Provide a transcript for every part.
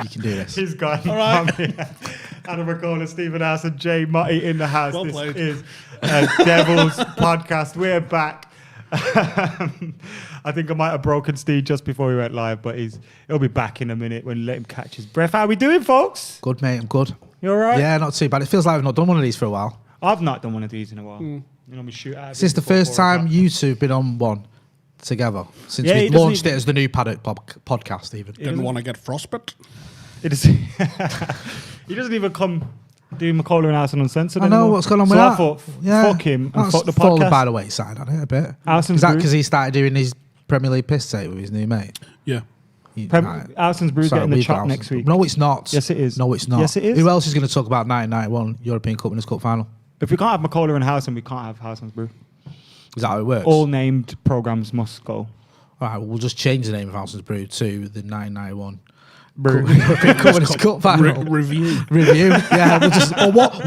You can do this. He's gone. All right. Adam McKola, Stephen Howson, Jay Motty in the house. Well this played. is Devil's Podcast. We're back. I think I might have broken Steve just before we went live, but he'll be back in a minute when we let him catch his breath. How are we doing, folks? Good, mate. I'm good. You all right? Yeah, not too bad. It feels like we've not done one of these for a while. I've not done one of these in a while. You know, we shoot out. This is the first time you two have been on one together since Yeah, we launched it as the new Paddock Podcast, even. Didn't want to get frostbite. It is. He doesn't even come do McKola and Howson Uncensored I know anymore. what's going on so with I that. thought, fuck him and That's fuck the fallen podcast. by the wayside on it a bit. Howson's Is that Brew. because he started doing his Premier League piss take with his new mate? Yeah. Howson's Brew's getting the chop next week. No, it's not. Yes, it is. No, it's not. Yes, it is. Who else is going to talk about 1991 European Cup Winners' Cup final? If we can't have McKola and Howson, we can't have Howson's Brew. Is that how it works? All named programs must go. All right, we'll just change the name of Howson's Brew to the 991 Brew. European Cup Winners' Cup final. Review. Review. Yeah, we'll just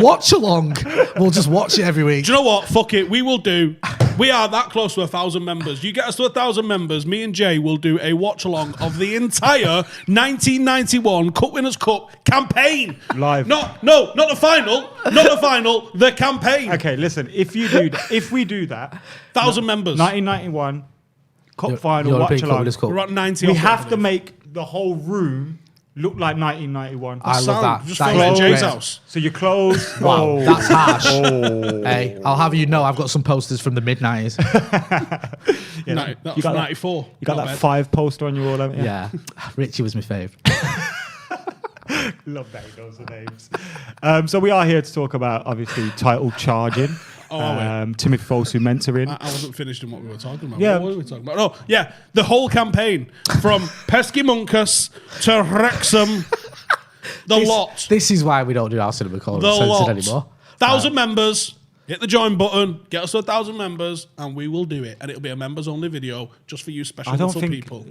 watch along. We'll just watch it every week. Do you know what? Fuck it. We will do. We are that close to 1,000 members. You get us to 1,000 members, me and Jay will do a watch along of the entire 1991 Cup Winners' Cup campaign. Live. Not the final. Not the final. The campaign. Okay, listen. If we do that, 1,000 members. 1991 Cup final European watch Cup along. Winners' Cup. We're at 90. We off it, I have to believe. make the whole room look like 1991. I love Sound. that. Just That film it is at Jay's great. house. So your clothes. Wow, oh. that's harsh. Oh. Hey, I'll have you know I've got some posters from the mid-90s. Yeah, That was you got 94. You got Not that bad. 5 poster on your wall, haven't you? Yeah. Richie was my fave. Love that he knows the names. So we are here to talk about, obviously, title charging. Oh, are we? Timothy Fosu mentoring. I wasn't finished in what we were talking about. Yeah. What were we talking about? Oh, yeah. The whole campaign from Pesky Munkus to Wrexham. The lot. This is why we don't do our cinema call The lot. anymore. 1,000 members. Hit the join button. Get us to 1,000 members, and we will do it. And it'll be a members-only video just for you special I don't little think people.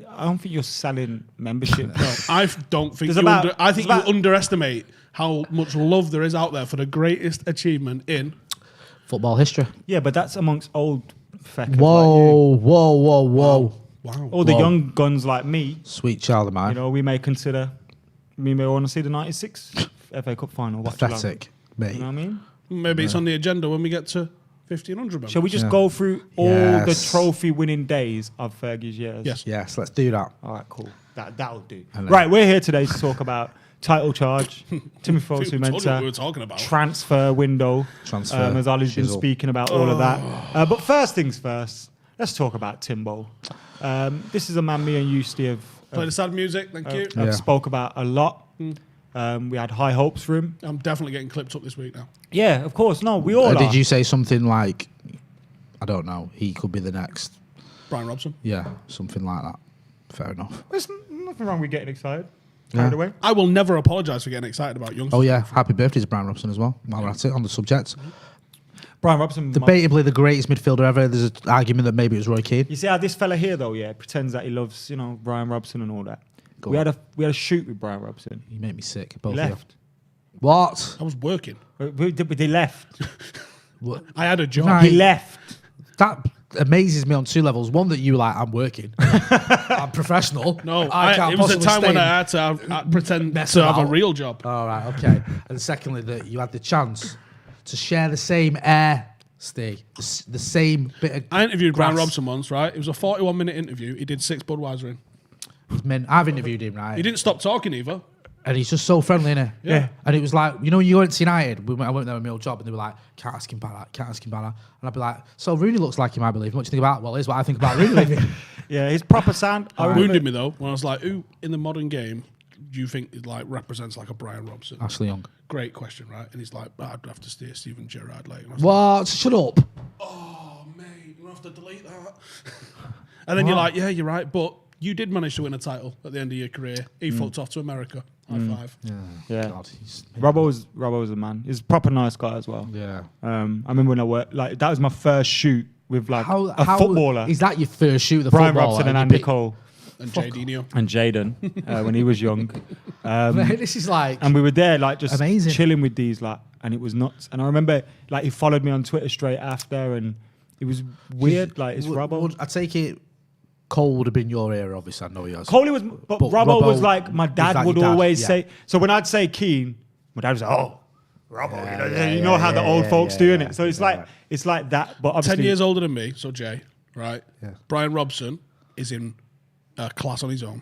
you're selling membership. No. I don't think There's you. about- I think there's you about- underestimate how much love there is out there for the greatest achievement in. Football history. Yeah, but that's amongst old feckers Whoa, like you. whoa. Wow. All the Whoa. young guns like me, Sweet child of mine. you know, we may want to see the 96 FA Cup final. Watch along. Pathetic, mate. You know what I mean? Maybe it's on the agenda when we get to 1,500 members. Shall we just Yeah. go through all the Yes. trophy-winning days of Fergie's years? Yes. Yes, let's do that. All right, cool. That'll do. And then- Right, we're here today to talk about title charge, Timothy We Fosu told you what we were mentor, talking about. transfer window, Transfer, as Ollie's been shizzle. speaking about all of that. But first things first, let's talk about Timbo. This is a man me and Eustace Play the sad music. Thank you. Yeah. spoke about a lot. We had high hopes for him. I'm definitely getting clipped up this week now. Yeah, of course. No, we all are. Did you say something like, I don't know, he could be the next? Brian Robson. Yeah, something like that. Fair enough. There's nothing wrong with getting excited. Yeah. Carried away. I will never apologise for getting excited about youngsters. Oh yeah, happy birthday to Bryan Robson as well. While we're at it, on the subject. Brian Robson. Debatably the greatest midfielder ever. There's an argument that maybe it was Roy Keane. You see how this fella here, though, pretends that he loves, Brian Robson and all that. Go We on. had a shoot with Brian Robson. You make me sick, He both of you. left. What? I was working. They left. What? I had a job. Nah. He left. That amazes me on two levels. One, that you were like, I'm working. I'm professional. No, I can't it was a possibly time when stay I had to pretend mess to have a about. real job. All right, okay. And secondly, that you had the chance to share the same air, Steve. The same bit of I interviewed Brian grass. Robson once, right? It was a 41-minute interview. He did 6 Budweiser in. Men, I've interviewed him, right? He didn't stop talking either. And he's just so friendly, innit? Yeah. And it was like, you went to United, I went there with my old job, and they were like, can't ask him about that, can't ask him about that. And I'd be like, so Rooney looks like him, I believe. What do you think about? Well, here's what I think about Rooney leaving. Yeah, his proper sound. I remember- Wounded me though when I was like, "Who in the modern game do you think represents like a Brian Robson?" Ashley Young. Great question, right? And he's like, "I'd have to steer Steven Gerrard late." And I was What? Shut up. like, "Oh mate, you have to delete that." And then you're like, "Yeah, you're right," but you did manage to win a title at the end of your career. He fucked off to America. High five. Yeah. God, Robbo was a man. He's a proper nice guy as well. yeah. I remember when I worked, that was my first shoot with a footballer. Is that your first shoot with a Brian footballer? Robson and You Andy pick- Cole And Jadinho. and Jaden when he was young. Mate, this is like... And we were there, just Amazing. chilling with these, and it was nuts. And I remember, he followed me on Twitter straight after, and it was weird. It's Robbo. I take it Cole would have been your era, obviously. I know he has. Coley was, but Robbo was like, my dad like would your dad, always yeah. say, so when I'd say Keane, my dad was like, oh, Robbo, you know how the old folks doing it. So it's like that, but obviously 10 years older than me, so Jay, right? Yeah. Bryan Robson is in a class on his own.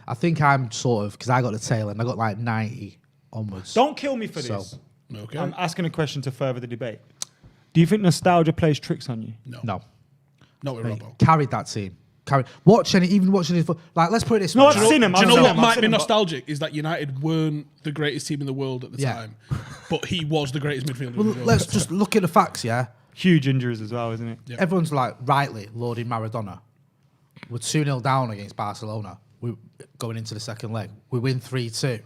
I think I'm sort of, because I got the tail end, I got like 90 onwards. Don't kill me for So- this. Okay. I'm asking a question to further the debate. Do you think nostalgia plays tricks on you? No. Not with Mate, Robbo. carried that team. Watching it, like, let's put it this No, way. I've seen him. Do you I've know seen what him, might I've be seen him, but- nostalgic is that United weren't the greatest team in the world at the Yeah. time, but he was the greatest midfielder Well, in the world. let's just look at the facts, yeah? Huge injuries as well, isn't it? Yeah. Everyone's like, rightly, loading Maradona. We're 2-0 down against Barcelona. We're going into the second leg. We win 3-2,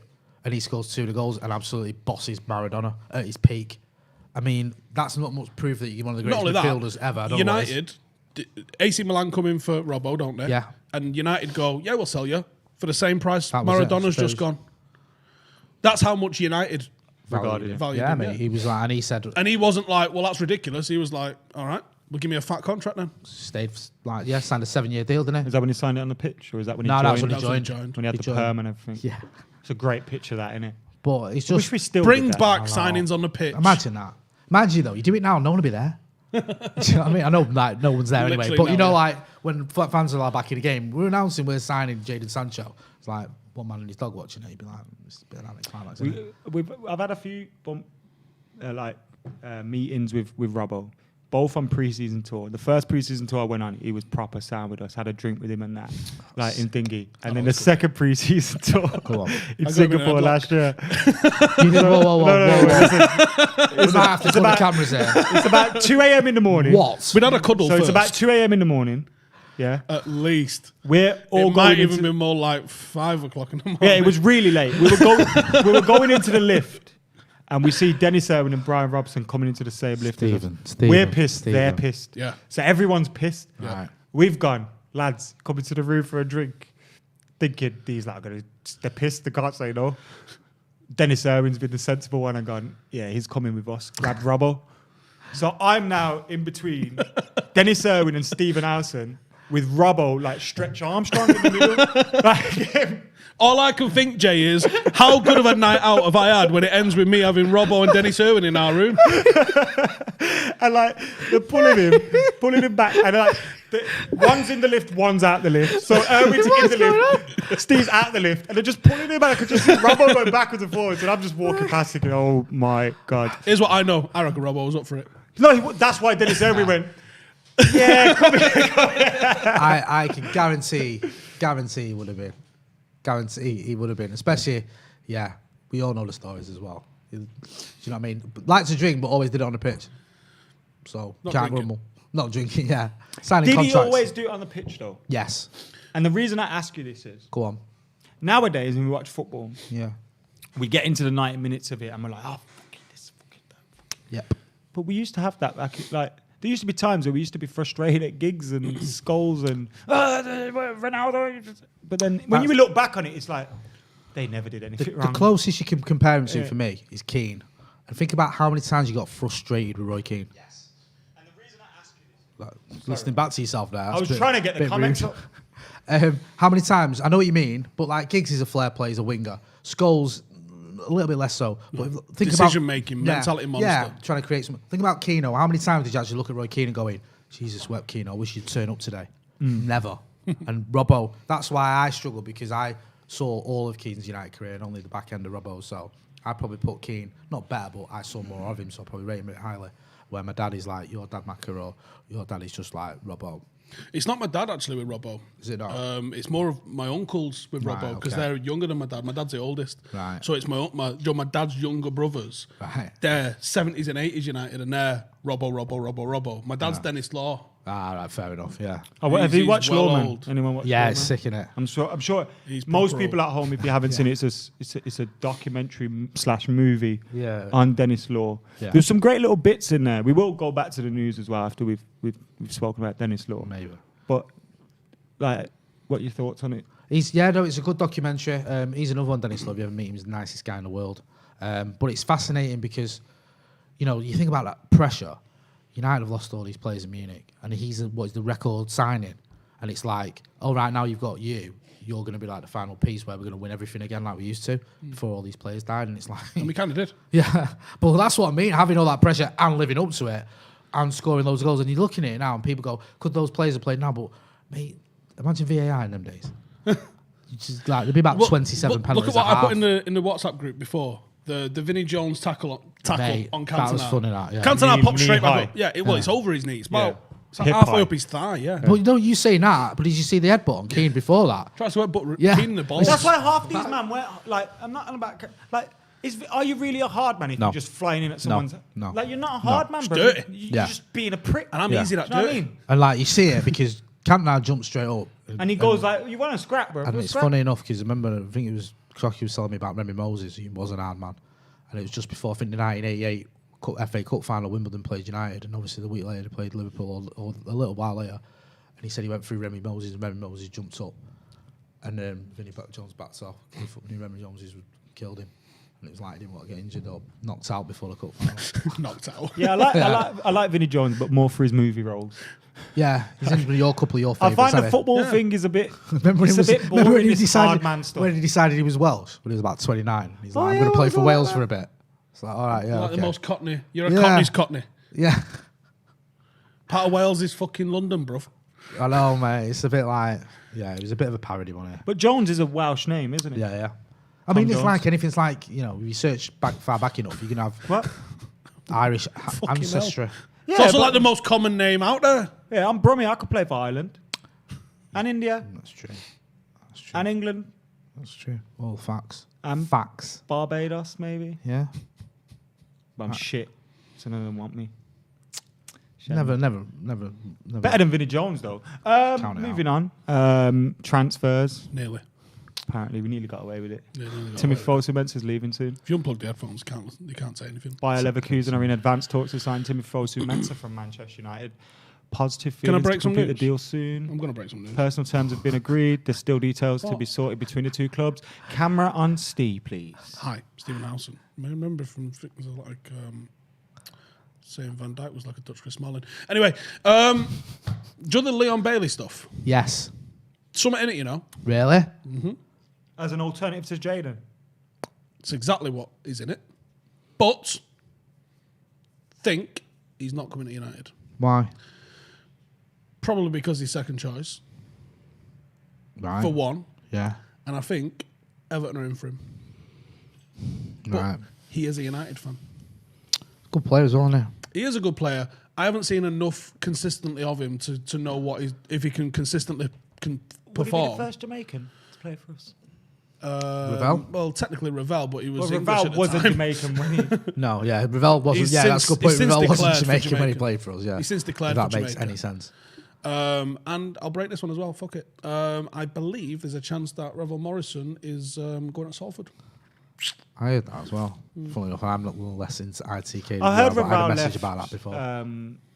and he scores 2 of the goals and absolutely bosses Maradona at his peak. I mean, that's not much proof that you're one of the Not greatest only midfielders that, ever. I don't know what it is. United, AC Milan come in for Robbo, don't they? Yeah. And United go, yeah, we'll sell you for the same price. That was it, I Maradona's suppose. just gone. That's how much United Regarded it. valued Yeah, him, mate. He was like, and he said, And he wasn't like, well, that's ridiculous. He was like, all right, well, give me a fat contract then. stayed, like, yeah, signed a 7-year deal, didn't he? Is that when he signed it on the pitch, or is that when he No, joined? that's when he That's when he joined. joined. When he had He the joined. perm and everything. Yeah. It's a great picture, that, innit? But it's Wish just, we still Bring did that. back I know. signings on the pitch. imagine that. Imagine though, you do it now, no one will be there. Do you know what I mean? I know like no one's there anyway, Literally but you no, know, yeah. like when fans are like back in the game, we're announcing we're signing Jadon Sancho. It's like one man and his dog watching it. You'd be like, it's a bit of an anticlimax, isn't it? I've had a few meetings with Robbo, both on pre-season tour. The first pre-season tour I went on, he was proper sound with us. Had a drink with him and that, like in Thingy. And then the second pre-season tour Go on. in I got him in a Singapore headlock. last year. You did, whoa. No, We might have to put the cameras there. it's about 2 a.m. in the morning. What? We'd had a cuddle So first. it's about 2 a.m. in the morning. Yeah, At least. we're all It might going even into. be more like 5 o'clock in the morning. Yeah, it was really late. We were going into the lift, and we see Denis Law and Bryan Robson coming into the same lift. as us. Stephen, We're pissed. Stephen. They're pissed. Yeah. So everyone's pissed. Right. We've gone, lads, coming to the room for a drink, thinking these lot are gonna. They're pissed. They can't say no. Denis Irwin's been the sensible one and gone. Yeah, he's coming with us. Grabbed Robbo. So I'm now in between Denis Irwin and Stephen Howson. With Robbo, like Stretch Armstrong in the middle. Like him. All I can think, Jay, is how good of a night out have I had when it ends with me having Robbo and Denis Irwin in our room? And like they're pulling him back, and like one's in the lift, one's out the lift. So Irwin's in the lift, Steve's out the lift, and they're just pulling him back. I could just see Robbo going backwards and forwards, and I'm just walking past thinking, "Oh my god!" Here's what I know. I reckon Robbo was up for it. No, that's why Denis Irwin went. Yeah, come here. I can guarantee he would have been. Guarantee he would have been. Especially, yeah, we all know the stories as well. Do you know what I mean? Likes to drink, but always did it on the pitch. So, Not can't drinking. grumble. Not drinking, yeah. Signing Did contracts. he always do it on the pitch though? Yes. And the reason I ask you this is Go on. nowadays when we watch football, Yeah. we get into the 90 minutes of it, and we're like, "Oh, fucking this, fucking that." Yep. But we used to have that like there used to be times where we used to be frustrated at gigs and skulls and Ronaldo. But then when you look back on it, it's like they never did anything The wrong. closest you can compare him to Yeah. for me is Keane. And think about how many times you got frustrated with Roy Keane. Yes. And the reason I ask you this, Like, listening back to yourself there. I was trying to get the comments up. How many times? I know what you mean, but like Giggs is a flair player, he's a winger. Scholes, a little bit less so. But think Decision-making, mentality monster. Yeah, trying to create some. Think about Keano. How many times did you actually look at Roy Keane and going, Jesus, wept Keano, I wish you'd turn up today? Never. And Robbo, that's why I struggle, because I saw all of Keane's United career and only the back end of Robbo. So I probably put Keane, not better, but I saw more of him, so I probably rate him a bit highly. Where my dad is like, your dad Macca, or your dad is just like Robbo. It's not my dad actually with Robbo. Is it not? It's more of my uncles with Right, Robbo because okay. they're younger than my dad. My dad's the oldest. Right. So it's my dad's younger brothers. Right. They're 70s and 80s United and they're Robbo. My dad's Denis Law. Ah, right, fair enough, yeah. Oh, have you He's watched well Lawman? old. Anyone watch Yeah, Lawman? it's sick, innit? I'm sure He's most proper people old. at home, if you haven't seen it, it's a documentary / movie Yeah. on Denis Law. Yeah. There's some great little bits in there. We will go back to the news as well after we've spoken about Denis Law. Maybe. But like, what are your thoughts on it? It's a good documentary. He's another one, Denis Law. If you ever meet him, he's the nicest guy in the world. But it's fascinating because, you think about that pressure. United have lost all these players in Munich, and he's the record signing. And it's like, oh, right, now you've got you're going to be like the final piece where we're going to win everything again like we used to before all these players died. And it's like... And we kind of did. Yeah, but that's what I mean, having all that pressure and living up to it and scoring those goals. And you're looking at it now and people go, could those players have played now? But, mate, imagine VAR in them days. Just like, there'd be about 27 penalties. Look at what I put in the WhatsApp group before. The Vinnie Jones tackle Mate, on Cantona. That was funny, that, yeah. Cantona popped straight high. back up. Yeah, it's over his knee. It's about Hip halfway high. up his thigh, yeah. But you saying that, but did you see the headbutt on Keane before that? Tries to but Yeah. Keane the ball. That's why half these man were like, I'm not on about like. Are you really a hard man if No. you're just flying in at someone's? No. Like you're not a hard man, bro. dirty. You're just being a prick. And I'm Yeah. easy that Do you know what I dirty. mean? And like, you see it because Cantona jumped straight up. And he goes like, "You want to scrap, bro?" And Let's it's scrap. funny enough because I remember, I think it was Crocky was telling me about Remy Moses. He was an hard man, and it was just before I think the 1988 FA Cup final. Wimbledon played United, and obviously the week later they played Liverpool, or a little while later. And he said he went through Remy Moses, and Remy Moses jumped up, and Vinnie Jones backed off. He fucking knew Remy Moses killed him, and it was like he didn't want to get injured or knocked out before the cup final. Knocked out. Yeah, I like Vinnie Jones, but more for his movie roles. Yeah, he's in a couple of your I favourites. find the haven't he? football thing is a bit. Remember when, It's he was, a bit remember when boring. he This decided hard man stuff. when he decided he was Welsh when he was about 29. He's like, Oh, I'm yeah, going to play what's for all Wales that? for a bit. It's like, all right, yeah, Like okay. the most Cockney. You're a Yeah. Cockney's Cockney. Yeah, Part of Wales is fucking London, bruv. I know, mate. It's a bit like, it was a bit of a parody, wasn't it? But Jones is a Welsh name, isn't it? Yeah. I mean, it's Jones. like anything's like, if you search far back enough, you can have What? Irish Fucking ancestry. It's also but- like the most common name out there. Yeah, I'm Brummy. I could play for Ireland, and India, That's true. and England, That's true. All facts. and Facts. Barbados, maybe. Yeah. But I'm shit, so none of them want me. Shame. Never. Better than Vinnie Jones, though. Count it Moving on. Transfers. Nearly. Apparently, we nearly got away with it. Yeah, nearly got Timothy away. Fosu-Mensah's leaving soon. If you unplug the headphones, you can't say anything. Bayer Leverkusen are in advanced talks to sign Timothy Fosu-Mensah from Manchester United. Positive Can I feelings break to some complete the news? deal soon. I'm going to break some news. Personal terms have been agreed. There's still details to What? be sorted between the two clubs. Camera on Steve, please. Hi, Stephen Howson. I remember from was like saying Van Dijk was like a Dutch Chris Smalling. Anyway, do you know the Leon Bailey stuff? Yes. Something in it, you know. Really? As an alternative to Jaden. It's exactly what is in it. But think he's not coming to United. Why? Probably because he's second choice, Right. for one. Yeah. And I think Everton are in for him. But Right. he is a United fan. Good player as well, isn't he? He is a good player. I haven't seen enough consistently of him to know if he can consistently Would he be perform. the first Jamaican to play for us? Ravel? Well, technically Ravel, but he was Well, English Ravel at the wasn't time. Jamaican when he... No, yeah. Ravel wasn't. He's That's a since- good point. he's since Ravel wasn't declared for Jamaican when he Jamaica. played for us, yeah. He's since declared If for that makes Jamaica. any sense. And I'll break this one as well. Fuck it. I believe there's a chance that Ravel Morrison is going at Salford. I heard that as well. Funny enough, I'm not less into ITK. I heard but I had a Ravel message left, about that before.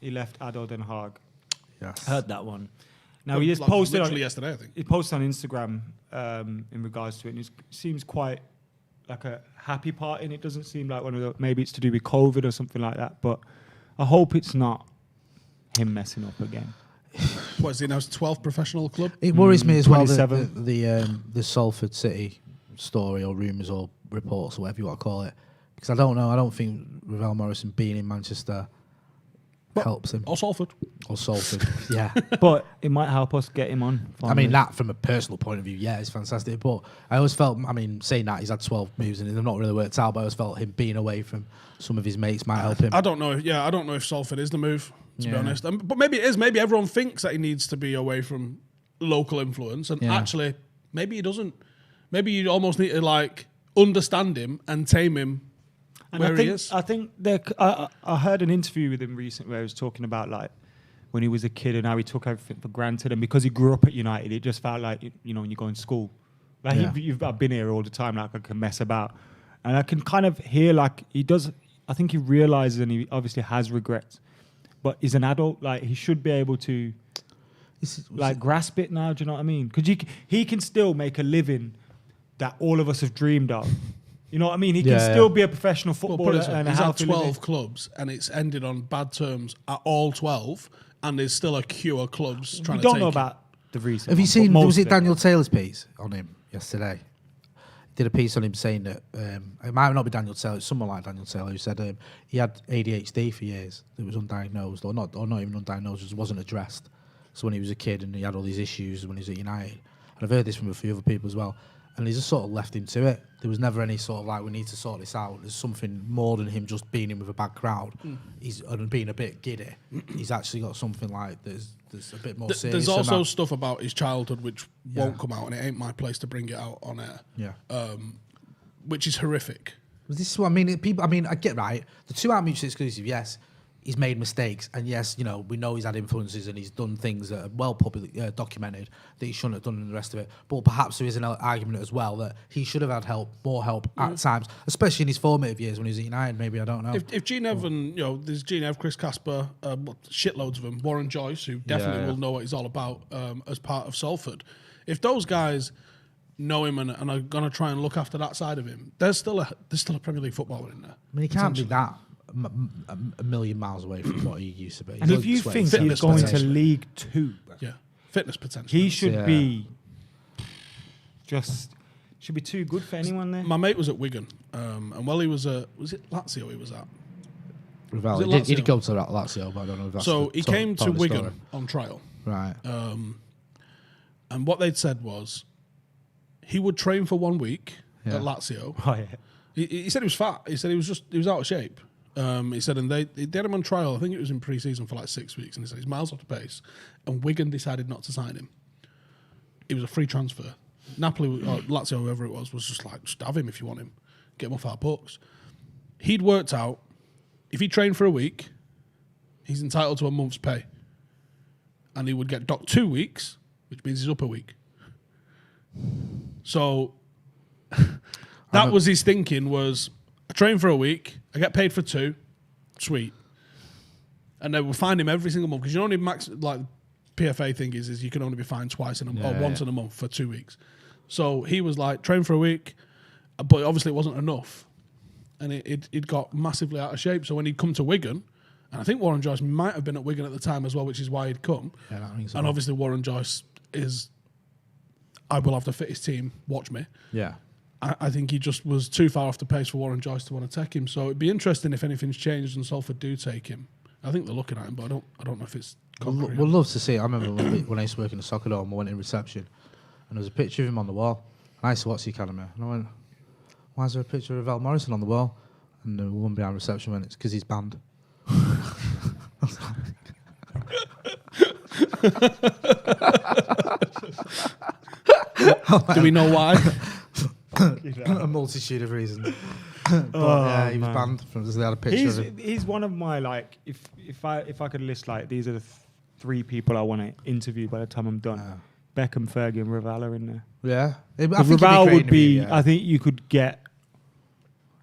he left Ado Den Haag. Yes. Heard that one. Now, he just Like, posted on... literally yesterday, I think. He posted on Instagram in regards to it, and it seems quite like a happy part, and it doesn't seem like one of the... Maybe it's to do with COVID or something like that, but I hope it's not him messing up again. What is he now? His 12th professional club? It worries me as well 27. the Salford City story or rumours or reports or whatever you want to call it, because I don't know. I don't think Ravel Morrison being in Manchester helps him Or Salford. or Salford. Yeah, But it might help us get him on. I mean that from a personal point of view, yeah, it's fantastic. But I always felt, I mean, saying that he's had 12 moves and they've not really worked out, but I always felt him being away from some of his mates might help him. I don't know. I don't know if Salford is the move, to be Yeah. honest. But maybe it is. Maybe everyone thinks that he needs to be away from local influence, and Yeah. actually, maybe he doesn't. Maybe you almost need to like understand him and tame him And where I think, he is. I think I heard an interview with him recently where he was talking about like when he was a kid and how he took everything for granted, and because he grew up at United, it just felt like when you go in school, like Yeah. I've been here all the time, like I can mess about, and I can kind of hear like he does. I think he realizes, and he obviously has regrets, but he's an adult. Like he should be able to like grasp it now. Do you know what I mean? Because he can still make a living that all of us have dreamed of. You know what I mean? He can still be a professional Well, footballer put it this way, and a he's had healthy 12 living. clubs, and it's ended on bad terms at all 12, and there's still a queue of clubs trying We to don't take know him. about the recent. Have you one, seen? but most Was it of Daniel Taylor's piece on him yesterday? Did a piece on him saying that it might not be Daniel Taylor, it's someone like Daniel Taylor who said he had ADHD for years. It was undiagnosed, or not even undiagnosed, just wasn't addressed. So when he was a kid and he had all these issues when he was at United, and I've heard this from a few other people as well, and he just sort of left him to it. There was never any sort of like, we need to sort this out. There's something more than him just being in with a bad crowd. He's and being a bit giddy. He's actually got something like there's a bit more serious. There's than also that. stuff about his childhood which won't come out, and it ain't my place to bring it out on air. Yeah. Which is horrific. This is what I mean. People, I mean, I get right. The two aren't mutually exclusive. Yes, he's made mistakes, and yes, you know, we know he's had influences and he's done things that are well publicly documented that he shouldn't have done, and the rest of it. But perhaps there is an argument as well that he should have had more help at times, especially in his formative years when he was at United. Maybe, I don't know. If Gene Evan, you know, there's Gene Ev, Chris Casper, shitloads of them, Warren Joyce, who definitely will know what he's all about as part of Salford. If those guys know him and are going to try and look after that side of him, there's still a Premier League footballer in there. I mean, he can't be that a million miles away from what he used to be. And if you think he's going to League Two, yeah, fitness potential, he should be should be too good for anyone there. My mate was at Wigan, and while he was it Lazio he was at? Ravel, he did go to Lazio, but I don't know if that's so he came to Wigan story. on trial, right? And what they'd said was he would train for 1 week at Lazio. Oh, yeah. He said he was fat. He said he was out of shape. He said, and they had him on trial. I think it was in pre-season for like 6 weeks, and he said he's miles off the pace. And Wigan decided not to sign him. It was a free transfer. Napoli or Lazio, whoever it was just like, just have him if you want him. Get him off our books. He'd worked out if he trained for a week, he's entitled to a month's pay, and he would get docked 2 weeks, which means he's up a week. So that was his thinking, was I train for a week, I get paid for 2, sweet. And they would fine him every single month, because you only like PFA thing is you can only be fined twice or once in a month for 2 weeks. So he was like, train for a week, but obviously it wasn't enough. And it got massively out of shape. So when he'd come to Wigan, and I think Warren Joyce might have been at Wigan at the time as well, which is why he'd come. Yeah, that rings a bell. And obviously Warren Joyce is, I will have the fittest team, watch me. Yeah. I think he just was too far off the pace for Warren Joyce to want to take him. So it'd be interesting if anything's changed and Salford do take him. I think they're looking at him, but I don't know if it's concrete. We'd love to see it. I remember when I used to work in the soccer dome, I went in reception, and there was a picture of him on the wall. And I used to watch the academy, and I went, why is there a picture of Ravel Morrison on the wall? And the woman behind reception went, it's because he's banned. Do we know why? A multitude of reasons. But yeah, he was banned from. They had a picture of him. He's one of my, like, if I could list, like, these are the 3 people I want to interview by the time I'm done. Beckham, Fergie, and Ravel are in there. Yeah, Ravel would be. I think you could get,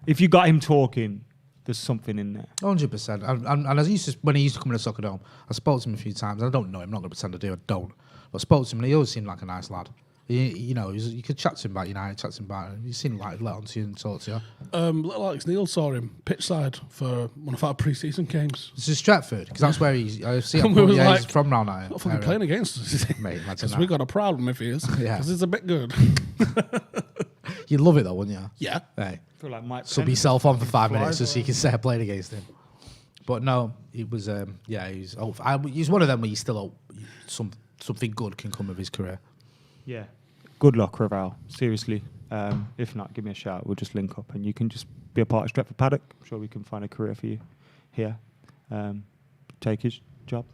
if you got him talking, there's something in there. 100%. And as when he used to come in the soccer dome, I spoke to him a few times. I don't know him. I'm not going to pretend I do. I don't. But I spoke to him, and he always seemed like a nice lad. You know, you could chat to him about United, chat to him about it. You seemed like let on to you and talk to you. Little Alex Neil saw him pitch side for one of our pre-season games. This is Stretford, because that's where he's. I see him. He's from round there. Not fucking playing against us, mate. Because we got a problem if he is. Yeah, because it's a bit good. You'd love it though, wouldn't you? Yeah. Hey, I feel like Mike sub yourself on for 5 minutes just so you can say I played against him. But no, he was. He's one of them where you still something good can come of his career. Yeah. Good luck, Ravel. Seriously. If not, give me a shout. We'll just link up and you can just be a part of Stretford Paddock. I'm sure we can find a career for you here. Take his job.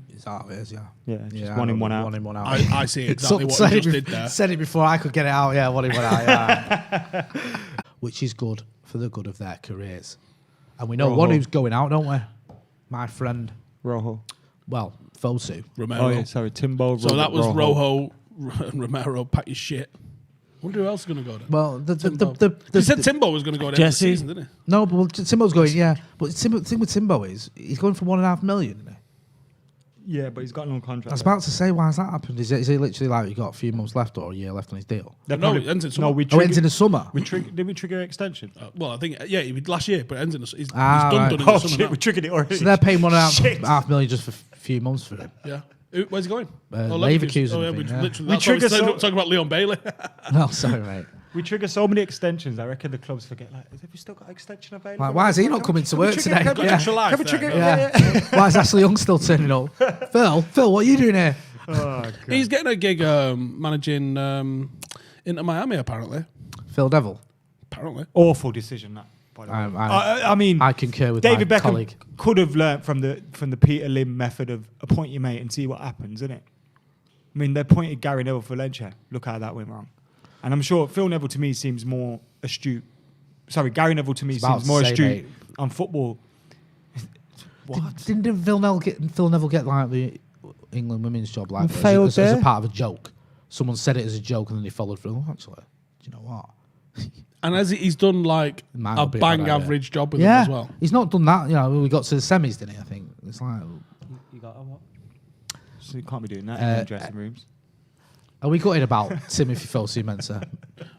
It's out of it, yeah. Yeah, just one in, one out. One in, one out. I see exactly what you just did there. Said it before I could get it out. Yeah, one in, one out. Yeah. Which is good for the good of their careers. And we know one who's going out, don't we? My friend. Rojo. Well, Fosu. Romero. Oh, yeah, sorry. Timbo. So that was Rojo and Romero, pack your shit. I wonder who else is going to go there. Well, he said Timbo was going to go there this season, didn't he? No, but Timbo's going, yeah. But the thing with Timbo is, he's going for 1.5 million, isn't he? Yeah, but he's got no contract. I was about to say, why has that happened? Is it literally like he got a few months left or a year left on his deal? No, it ends in summer. It ends in the summer. Did we trigger extension? Well, I think, yeah, it was last year, but it ends in the summer. He's right. done in the summer now. We triggered it already. So they're paying 1.5 million just for a few months for him. Yeah. Where's he going? Leverkusen, Oh, yeah, I we think, yeah. literally. We That's why we trigger started so- up talking about Leon Bailey. No, sorry, mate. We trigger so many extensions. I reckon the clubs forget. Like, have we still got an extension available? Like, why is he not coming to work today? Can we Yeah. Extra life Can we there, trigger? no. Yeah. Why is Ashley Young still turning up? Phil, what are you doing here? Oh, God. He's getting a gig managing Inter Miami, apparently. Phil Devil. Apparently. Awful decision that. By the way. I mean, I concur with David my Beckham colleague. could have learnt from the Peter Lim method of appoint your mate and see what happens, isn't it? I mean, they appointed Gary Neville for Valencia. Look how that went wrong. And I'm sure Phil Neville to me seems more astute. Sorry, Gary Neville to me It's about seems more to say, astute mate. on football. What? Didn't Phil Neville get like the England women's job like failed as a there? part of a joke? Someone said it as a joke and then he followed through. Oh, actually, do you know what? And he's done like Might a not be a bang bad idea. average job with him Yeah, as well. he's not done that. You know, we got to the semis, didn't he? I think it's like. You got what? So you can't be doing that in the dressing rooms. Are we gutted about Timothy Fosu-Mensah?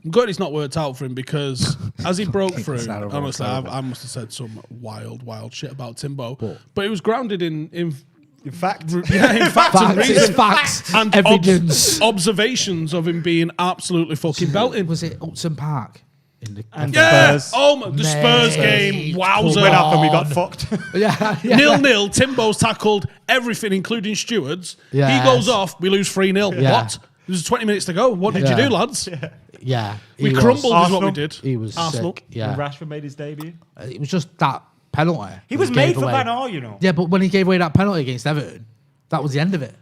I'm glad it's not worked out for him because as he broke through, It's terrible, honestly, terrible. I must have said some wild shit about Timbo. But- But it was grounded in In fact, yeah, in fact and Facts, it's reason. facts, And evidence. observations of him being absolutely fucking belting. Was it Upton Park? In the And Yeah! Spurs. Oh, my, the Spurs Mate, game. come Wowzer. went up and we got on. fucked. yeah. 0-0. Timbo's tackled everything, including stewards. Yes. He goes off. We lose 3-0. Yeah. What? There's 20 minutes to go. What did you Yeah. do, lads? Yeah, We he was- crumbled is what Arsenal. we did. He was Arsenal. sick. Yeah, When Rashford made his debut. it was just that penalty. He was gave made for away. Van Gaal, you know. Yeah, but when he gave away that penalty against Everton, that was the end of it.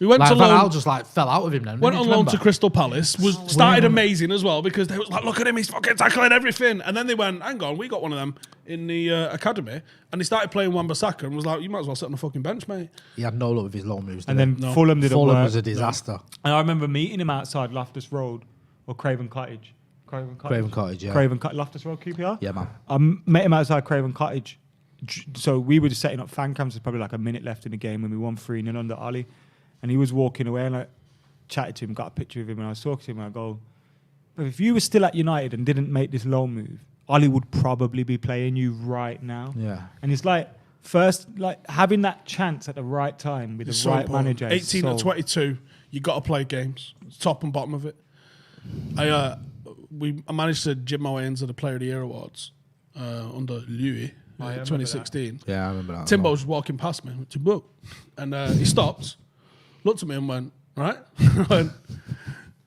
We went Like to Van Gaal loan. just like fell out of him then. Went didn't on you loan remember? to Crystal Palace. Started amazing as well because they was like, look at him, he's fucking tackling everything. And then they went, hang on, we got one of them in the academy. And he started playing Wan-Bissaka and was like, you might as well sit on the fucking bench, mate. He had no luck with his low moves. And did then he? Fulham didn't Fulham work. was a disaster. And I remember meeting him outside Loftus Road or Craven Cottage. Craven Cottage, yeah. Loftus Road, QPR? Yeah, man. I met him outside Craven Cottage. So we were just setting up fan cams. There's probably like a minute left in the game when we won 3-0 under Ollie. And he was walking away and I chatted to him, got a picture of him, and I was talking to him and I go, "But if you were still at United and didn't make this loan move, Ollie would probably be playing you right now." Yeah. And it's like, first, like having that chance at the right time with It's the so right important. manager. is 18 or so- 22, you got to play games. It's top and bottom of it. I managed to jib my way into the Player of the Year awards under Louis I remember 2016. Yeah, I remember that. Timbo was walking past me, Timbo, and he stopped, looked at me and went, right? Went,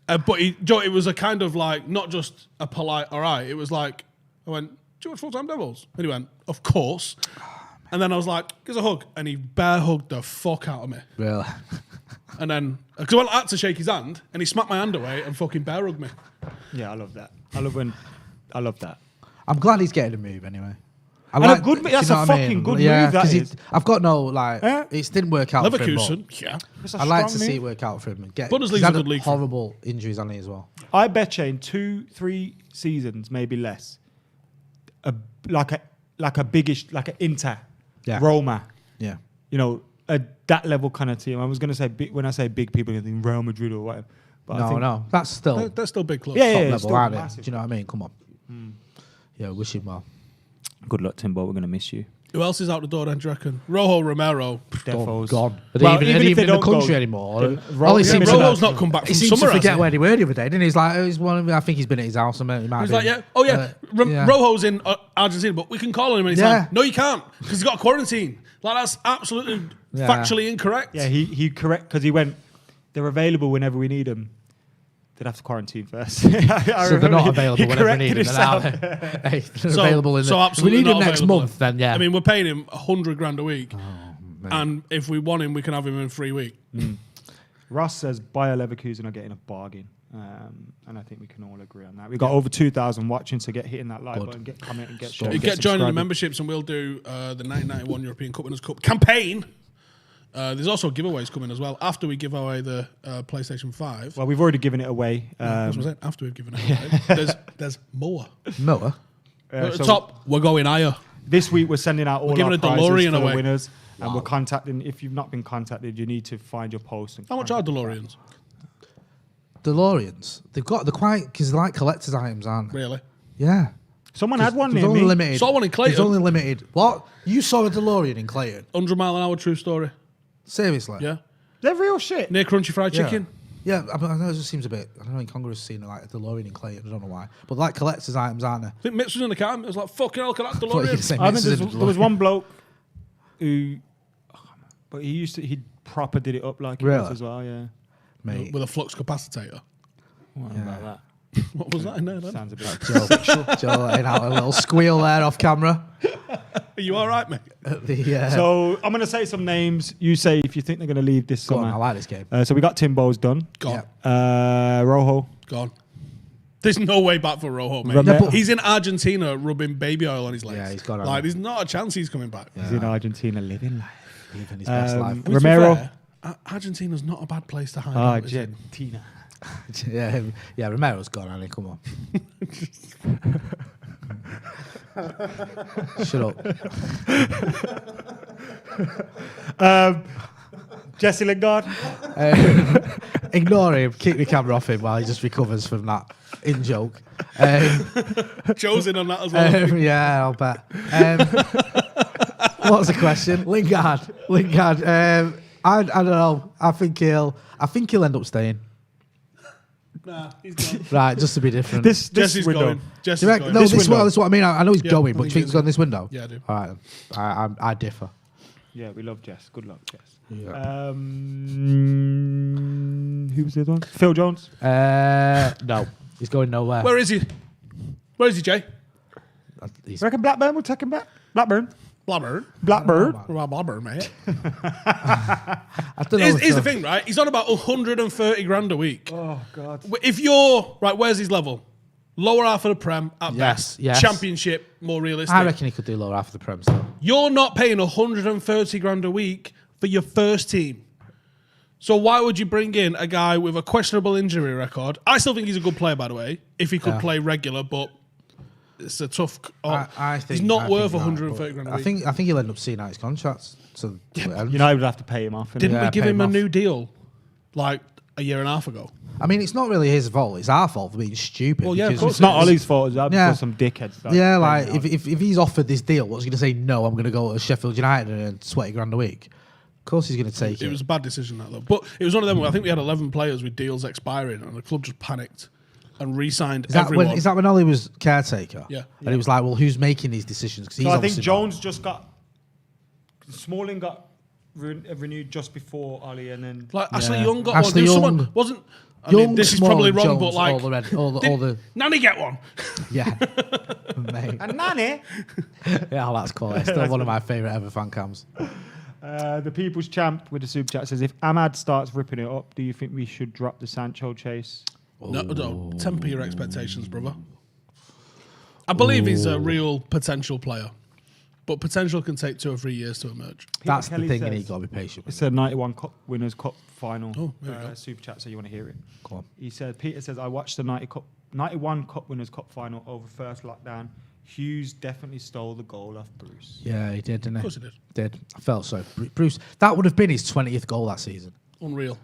but it was a kind of like, not just a polite, all right, it was like, I went, do you watch Full-Time Devils? And he went, of course. And then I was like, give us a hug. And he bear hugged the fuck out of me. Really? And then, because I had to shake his hand, and he smacked my hand away and fucking bear hugged me. Yeah, I love that. I love that. I'm glad he's getting a move anyway. And a good move- that's a fucking good move, that 'cause is. I've got no, like, Yeah. it didn't work out for him. Leverkusen, yeah. It's a I'd like to strong see move. it work out for him. And get, Bundesliga's he's a had good league for him. horrible injuries on it as well. I bet you in 2-3 seasons, maybe less, like a biggish, like an Inter, Yeah. Roma, Yeah. you know, that level kind of team. I was going to say, when I say big people, I think Real Madrid or whatever. But I think, No. That's still They're still big clubs. Yeah, top yeah, level, still aren't it? massive. Do you know what I mean? Come on. Yeah, wish him well. Good luck, Timbo. We're going to miss you. Who else is out the door then, do you reckon? Rojo Romero. Defos. Gone. Are Well, they even if even they in the don't go, country anymore? then All he yeah, seems but to Rojo's not come back he from seems summer, to forget has where they were the other day, didn't he? He's like, I think he's been at his house. He might He's have like, been. yeah, oh yeah, yeah. Rojo's in Argentina, but we can call on him anytime. Yeah. No, you can't, because he's got a quarantine. Like, that's absolutely Yeah. factually incorrect. Yeah, he correct, because he went, they're available whenever we need them. They'd have to quarantine first. So they're not available whenever we need them. Then, are himself. they? Hey, they're available in the. so If we absolutely need him not next available. month, then yeah. I mean, we're paying him $100,000 a week, mate. and if we want him, we can have him in 3 weeks. Ross says Bayer Leverkusen are getting a bargain. And I think we can all agree on that. We've got over 2,000 watching, so get hitting that like Good. button, get comment and get So share. You get joining the subscribing. memberships, and we'll do the 1991 European Cup Winners' Cup campaign. There's also giveaways coming as well after we give away the PlayStation 5. Well, we've already given it away. That's what I said, after we've given it away. There's more. Noah. At so the top, we're going higher. This week we're sending out all We're giving our a prizes DeLorean for the away. winners, and Wow. we're contacting. If you've not been contacted, you need to find your post. And How much are DeLoreans? DeLoreans. They're quite because they're like collector's items, aren't they? Really? Yeah. Someone had one There's near only me. limited. Saw one in Clayton. There's only limited. What? You saw a DeLorean in Clayton? 100 mile an hour true story. Seriously? Yeah. They're real shit. Near Crunchy Fried Chicken. Yeah, I know it just seems a bit. I don't know. Incongruous seeing like a DeLorean in Clayton. I don't know why, but like collector's items, aren't they? I think Mitch was in the car. It was like, fucking hell, can that I thought you were gonna DeLorean? say I think Mrs. in there was DeLorean. one bloke who, but he proper did it up like he Really? was as well. Yeah. Mate. With a flux capacitor. What Yeah. about that? What was that in there then? Sounds a bit. Joe letting out a little squeal there off camera. Are you all right, mate? So I'm gonna say some names. You say if you think they're gonna leave this Go on, I summer. like this game. So we got Timbo's done. Gone. Rojo. Gone. There's no way back for Rojo, mate. Yeah, but- He's in Argentina rubbing baby oil on his legs. Yeah, he's gone on. Like, there's not a chance he's coming back. He's in Argentina living life. Living his best life. I mean, to be Romero. fair, Argentina's not a bad place to hide out, is it? Argentina. Yeah, Romero's gone, Annie. Come on. Shut up. Jesse Lingard. Ignore him. Keep the camera off him while he just recovers from that in joke. Joe's in on that as well. Yeah, I'll bet. What's the question? Lingard. I don't know. I think he'll end up staying. Nah, he's gone. Right, just to be different. This Jesse's window. going. Jesse's Do you reckon- going. no, This this window. is what I mean. I know he's Yeah, going, but I do you think think he he's on this window? Yeah, I do. All right, then. I differ. Yeah, we love Jess. Good luck, Jess. Yeah. Who was the other one? Phil Jones. No, he's going nowhere. Where is he? Where is he, Jay? He's, I reckon Blackburn will take him back. Blackburn. Blackburn. Blackburn. man. Well, Blackburn, mate. I don't know. Here's the thing, right? He's on about 130 grand a week. Oh God. If you're right, where's his level? Lower half of the Prem at best. Yes. Championship, more realistic. I reckon he could do lower half of the Prem still. You're not paying 130 grand a week for your first team. So why would you bring in a guy with a questionable injury record? I still think he's a good player, by the way, if he could play regular, but it's a tough. I think he's not I worth think 130 grand a week. I think he'll end up seeing out his contracts. So United would have to pay him off. Didn't Yeah, we give pay him him a off. new deal like a year and a half ago? I mean, it's not really his fault. It's our fault for being stupid. Well, yeah, of because course It's not Ollie's fault. It's Yeah. because some dickheads. Yeah, like if he's offered this deal, what's he going to say? No, I'm going to go to Sheffield United and earn 20 grand a week. Of course, he's going to take it. It was a bad decision, that though. But it was one of them where I think we had 11 players with deals expiring, and the club just panicked and re-signed everyone. Is that when Ollie was caretaker? Yeah. And he was like, well, who's making these decisions? Because So I think Jones just got. Smalling got renewed just before Ollie, and then. Like Ashley Yeah. Young got Ashley one. Young. Someone wasn't. I mean, this is Small, probably and wrong, Jones, but like, all the Nanny get one. yeah, mate. And Nanny. Yeah, that's cool. It's still one of my favourite ever fan cams. The People's Champ with the super chat says, if Ahmad starts ripping it up, do you think we should drop the Sancho chase? No, temper your expectations, brother. I believe he's a real potential player, but potential can take 2 or 3 years to emerge. That's the Kelly thing, and says- you got to be patient with It's a 91 Cup Winners' Cup final Oh, there we go. super chat, so you want to hear it. Go on. He said, Peter says, I watched the 91 Cup Winners' Cup final over first lockdown. Hughes definitely stole the goal off Bruce. Yeah, he did, didn't he? Of course he did. Did. I felt so. Bruce, that would have been his 20th goal that season. Unreal.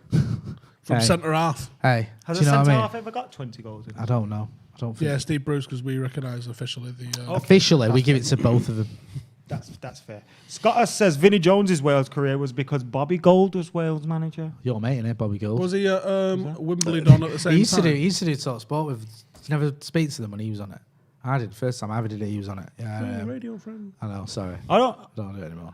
From Hey. centre half. Hey, Has do you a know what centre I mean? half ever got 20 goals? I don't know. I don't think. Yeah, Steve Bruce, because we recognise officially the. Officially, we give it to both of them. That's fair. Scott says Vinnie Jones's Wales career was because Bobby Gold was Wales manager. Your mate, innit, Bobby Gould? Was he at Wimbledon at the same He used time? to do talk sport with. Did you never speak to them when he was on it? I did. First time I ever did it, he was on it. Yeah, Radio friend. I know. Sorry, I don't I don't do it anymore.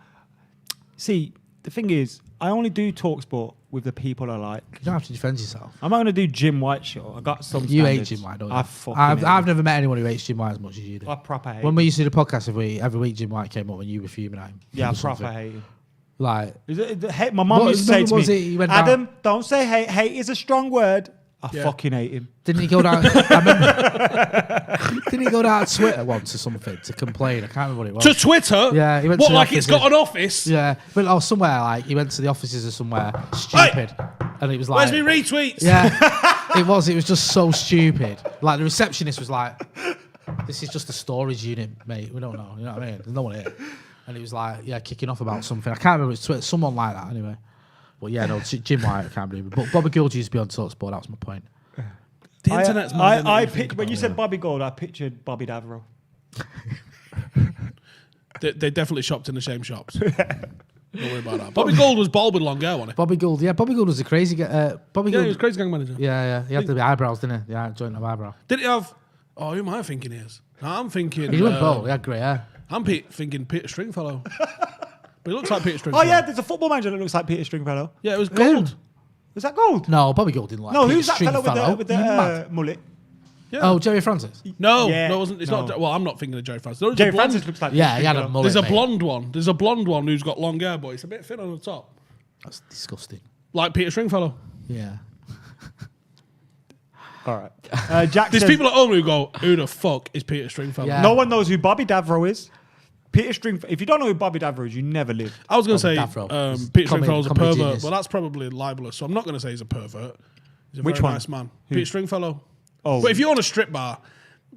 see. The thing is, I only do talk sport with the people I like. You don't have to defend yourself. I'm not going to do Jim White show. I got some. You hate standards. Jim White, don't you? I fucking I've hate I've him. never met anyone who hates Jim White as much as you do. I proper hate. When him. we used to do the podcast every week, Jim White came up and you were fuming at him. Yeah, I or proper something. hate him. Like, Hate, my mum What- used to say what to was me, it? He went Adam, don't say hate. Hate is a strong word. I Yeah. fucking hate him. didn't he go down? I remember, didn't he go down to Twitter once or something to complain? I can't remember what it was. To Twitter? Yeah, he went What, to the like it's offices. got an office? Yeah, but somewhere like he went to the offices or somewhere stupid, and it was like, Where's me retweets? yeah, it was just so stupid. Like the receptionist was like, "This is just a storage unit, mate. We don't know. You know what I mean? There's no one here." And it was like, yeah, kicking off about something. I can't remember. It's Twitter, someone like that. Anyway, but yeah, no, Jim White, I can't believe it. But Bobby Gould used to be on TalkSport. That was my point. The internet's mad, isn't it, I when you think picked when about you it? said Bobby Gold, I pictured Bobby Davro. They definitely shopped in the same shops. Don't worry about that. Bobby Gould was bald with long hair, wasn't he? Bobby Gould, Bobby Gould was a crazy guy. Bobby Yeah, Gould, he was crazy gang manager. yeah. He had the eyebrows, didn't he? Yeah, joint of eyebrow. Did he have... Oh, who am I thinking he is? No, I'm thinking... He went bald. He had grey hair. I'm thinking Peter Stringfellow. But he looks like Peter Stringfellow. Oh yeah, there's a football manager that looks like Peter Stringfellow. Yeah, it was Gould. Was that Gold? No, Bobby Gould didn't like. No, Peter who's that fellow with the mad? mullet? Yeah. Oh, Jerry Francis. No, Yeah, no, it wasn't. It's no. not. Well, I'm not thinking of Jerry Francis. There's Jerry a blonde- Francis looks like. Yeah, he had a Stringfellow. mullet. There's a mate. blonde one. There's a blonde one who's got long hair, but it's a bit thin on the top, That's disgusting. like Peter Stringfellow. Yeah. All right. Jack There's says, people at home who go, "Who the fuck is Peter Stringfellow?" Yeah. no one knows who Bobby Davro is. Peter Stringfellow. If you don't know who Bobby Davro is, you never live. I was going to Bobby say Davro. He's Peter comedy- Stringfellow's a comedy pervert, genius. but that's probably libelous. So I'm not going to say he's a pervert. He's a Which very one? nice man. Who? Peter Stringfellow. Oh. But if you're on a strip bar,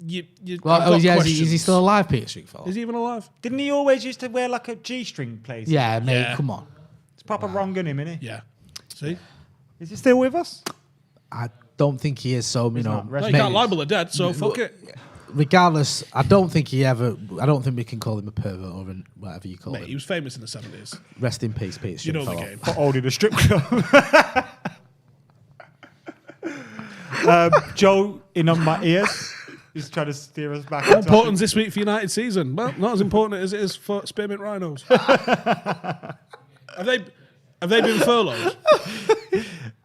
you Well, I've got is he questions. still alive, Peter Stringfellow? Is he even alive? Didn't he always used to wear like a G-string place? Yeah, mate. Yeah. Come on. It's proper wrong on him, isn't he? Yeah. See? Is he still with us? I don't think he is. So you know, not. Rest No, you mate, can't libel the dead, so fuck it. regardless, I don't think he ever. I don't think we can call him a pervert or whatever you call Mate, he him. was famous in the 70s. Rest in peace, Peter You know the Stringfellow. game. For owning a strip club. Joe in on my ears. He's trying to steer us back. How important is this week for United season? Well, not as important as it is for Spearmint Rhinos. Have they been furloughed?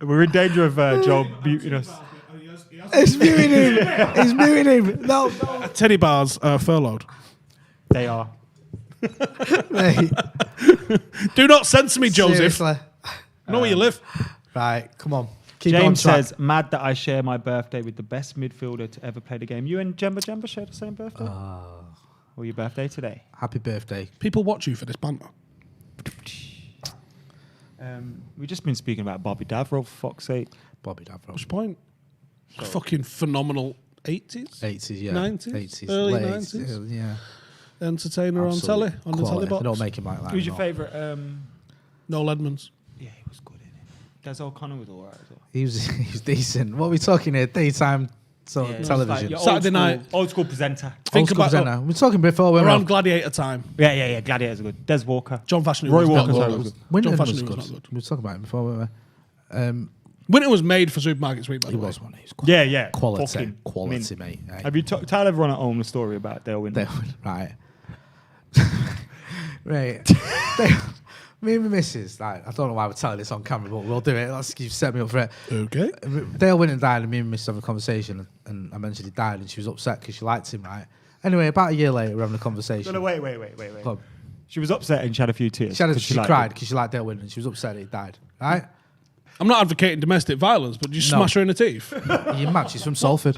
We're in danger of Joe muting us. He's muting him. He's muting him. No, Teddy bars are furloughed. They are. mate. Do not censor me, Joseph. Seriously. Know where you live. Right, come on. Keep it on James track. says, mad that I share my birthday with the best midfielder to ever play the game. You and Jemba share the same birthday? Or your birthday today? Happy birthday. People watch you for this banter. We've just been speaking about Bobby Davro, for fuck's sake. Bobby Davro. What's the point? Fucking phenomenal 80s? 80s, yeah. 90s? 80s. Early late 90s? Yeah. Entertainer Absolute on telly, on the telly quality. box. They don't make him like that. Who's your anymore. favourite? Noel Edmonds. Yeah, he was good in it. Des O'Connor was all right as well. He was decent. What are we talking here? Daytime Yeah, it's television. like your Saturday old school- night. Old school presenter. Think Old school about presenter. We're talking before when around Gladiator time. Yeah. Gladiators are good. Des Walker. John Fashion Roy was Walker, not sorry, good. was good. Winton John was Fashion good. was not good. We were talking about him before, weren't we? Winton was made for Supermarket Sweep, by He the way. was one. He was Yeah. quality, Fucking quality, mint. mate. Have you tell everyone at home the story about Dale Winton? Right. Right. Me and my missus, like, I don't know why we're telling this on camera, but we'll do it. You've set me up for it. Okay. Dale Winton died, and me and my missus having a conversation, and I mentioned he died, and she was upset because she liked him, right? Anyway, about a year later, we're having a conversation. No, wait. Come on. She was upset and she had a few tears. She cried because she liked Dale Winton. She was upset that he died, right? I'm not advocating domestic violence, but you smash her in the teeth. You mad? She's from Salford.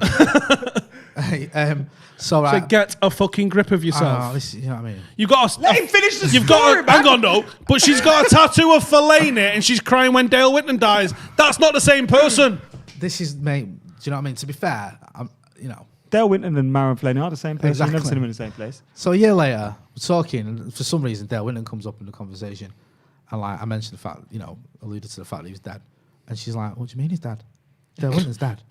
So, So right. get a fucking grip of yourself. Listen, you know what I mean? You got. Let him finish the You've story, got. Hang on, no. But she's got a tattoo of Fellaini, and she's crying when Dale Winton dies. That's not the same person. This is, mate. Do you know what I mean? To be fair, you know. Dale Winton and Maron Fellaini are the same place. Exactly. You've never seen them in the same place. So a year later, we're talking, and for some reason, Dale Winton comes up in the conversation, and like I mentioned the fact, alluded to the fact that he was dead, and she's like, "What do you mean he's dead? Dale Winton's dead."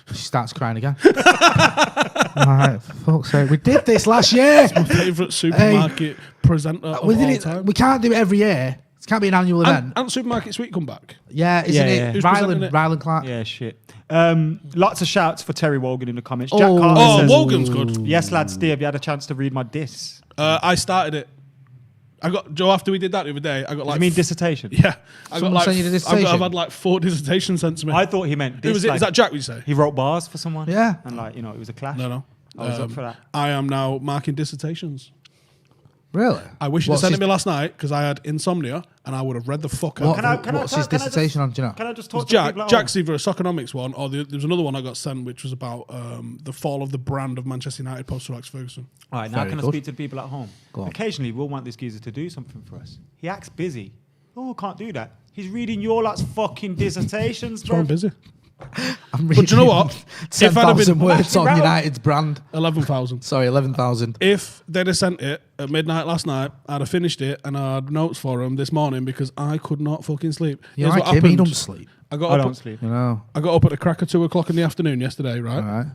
She starts crying again. I'm like, for fuck's sake, we did this last year. My favourite supermarket presenter of We all did it. time. We can't do it every year. It can't be an annual event. And Supermarket Sweet come back. Yeah, isn't Yeah, it? yeah. Who's presenting it? Ryland Clark. Yeah, shit. Lots of shouts for Terry Wogan in the comments. Jack Oh. Carter Oh, says, Wogan's good. yes, lads, Steve, have you had a chance to read my diss? I started it. I got Joe after we did that the other day. I got like. You mean dissertation? Yeah. I got Someone like. sent you the dissertation? I've had like 4 dissertations sent to me. I thought he meant Who diss. was it? Like, Is that Jack? Would you say? he wrote bars for someone? Yeah. And it was a clash. No. I was up for that. I am now marking dissertations. Really? I wish you'd What's sent it his- me last night because I had insomnia and I would have read the fuck What- out. what's his dissertation on? Do you know? Can I just It talk was to people at Jack's home? either a Soconomics one or there was another one I got sent which was about the fall of the brand of Manchester United post Sir Alex Ferguson. All right, now Very can I good. speak to the people at home? Go on. Occasionally, we'll want this geezer to do something for us. He acts busy. Oh, can't do that. He's reading your lot's fucking dissertations, So I'm bro. busy. I'm But you know what? If I'd have 10,000 been- words on Actually, United's brand. 11,000. Sorry, 11,000. If they'd have sent it at midnight last night, I'd have finished it and I had notes for them this morning because I could not fucking sleep. You Here's like what him? He happened. don't sleep. I I got don't up. sleep. You know. I got up at the crack of 2 o'clock in the afternoon yesterday. Right. All right.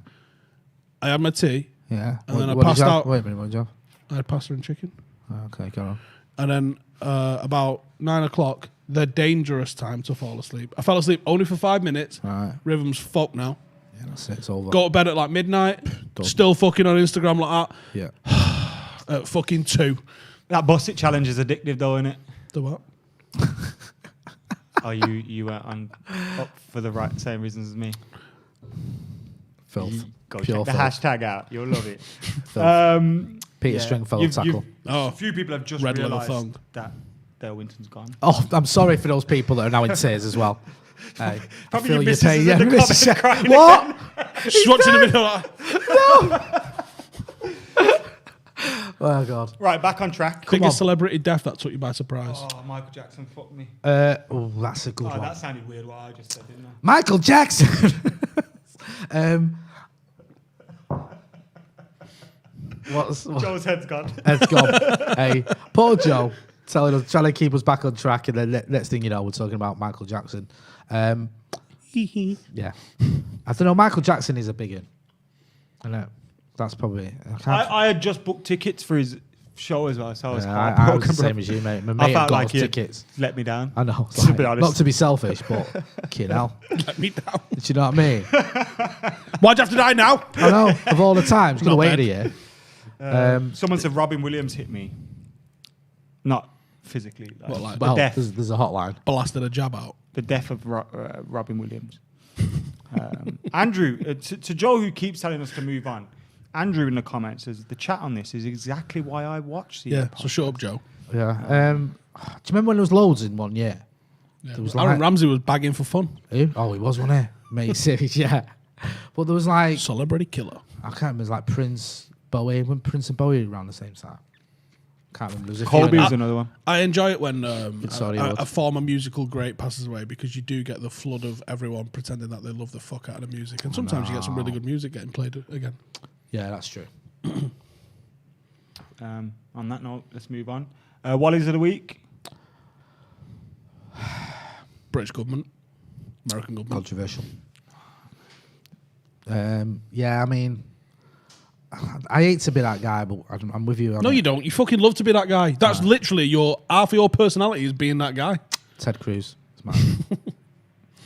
I had my tea. Yeah. And then I did passed you have? out. Wait a minute, what did you have? I had pasta and chicken. Oh, okay, go on. and then about 9 o'clock, the dangerous time to fall asleep. I fell asleep only for 5 minutes. Right. Rhythm's fucked now. Yeah, that's it. It's over. Go to bed at like midnight. Done. Still fucking on Instagram like that. Yeah. At fucking 2. That Busset challenge is addictive, though, isn't it? The what? Oh, you were up for the same reasons as me. Filth. Go Pure check the filth. hashtag out. You'll love it. Peter Stringfellow tackle. Oh, A few people have just Red leather realised thong. that Dale Winton's gone. Oh, I'm sorry for those people that are now in tears as well. Hey, I Probably feel your your missus pain. is Yeah, in the missus, comments yeah. crying What? she's watching the video like, Oh God. Right, back on track. biggest celebrity death that took you by surprise. Oh, Michael Jackson fucked me. Oh, that's a good Oh, one. that sounded weird what I just said, didn't it? Michael Jackson. What's Joe's head's gone. Head's gone. Hey, poor Joe, trying to keep us back on track, and then next thing you know, we're talking about Michael Jackson. Yeah, I don't know. Michael Jackson is a big one. I know. That's probably. I had just booked tickets for his show as well, so I was I was heartbroken. the same bro. as you, mate. My I mate had felt got like us he tickets. let me down. I know. To be honest. Not to be selfish, but kid hell. Let me down. Do you know what I mean? Why'd you have to die now? I know. Of all the times, could have Not waited bad. a year. Someone said Robin Williams hit me. Not physically. What, like the Well, death. there's a hotline. blasted a jab out. The death of Robin Williams. Andrew, to Joe, who keeps telling us to move on. Andrew in the comments says the chat on this is exactly why I watch the Yeah, podcast. so shut up, Joe. Yeah. Do you remember when there was loads in one year? Yeah. There was Aaron like- Ramsey was bagging for fun. Who? Oh, he was, wasn't he? Mate, serious, yeah. But there was like, Celebrity killer. I can't remember, it was like Prince, Bowie, when Prince and Bowie were around the same time. Can't remember. There was a few Colby in was that. another one. I enjoy it when Sorry, a Lord. former musical great passes away because you do get the flood of everyone pretending that they love the fuck out of the music. And sometimes you get some really good music getting played again. Yeah, that's true. On that note, let's move on. Wallies of the week. British government, American government. Controversial. Yeah, I mean, I hate to be that guy, but I'm with you. No, you don't. You fucking love to be that guy. That's literally half of your personality is being that guy. Ted Cruz. It's mine.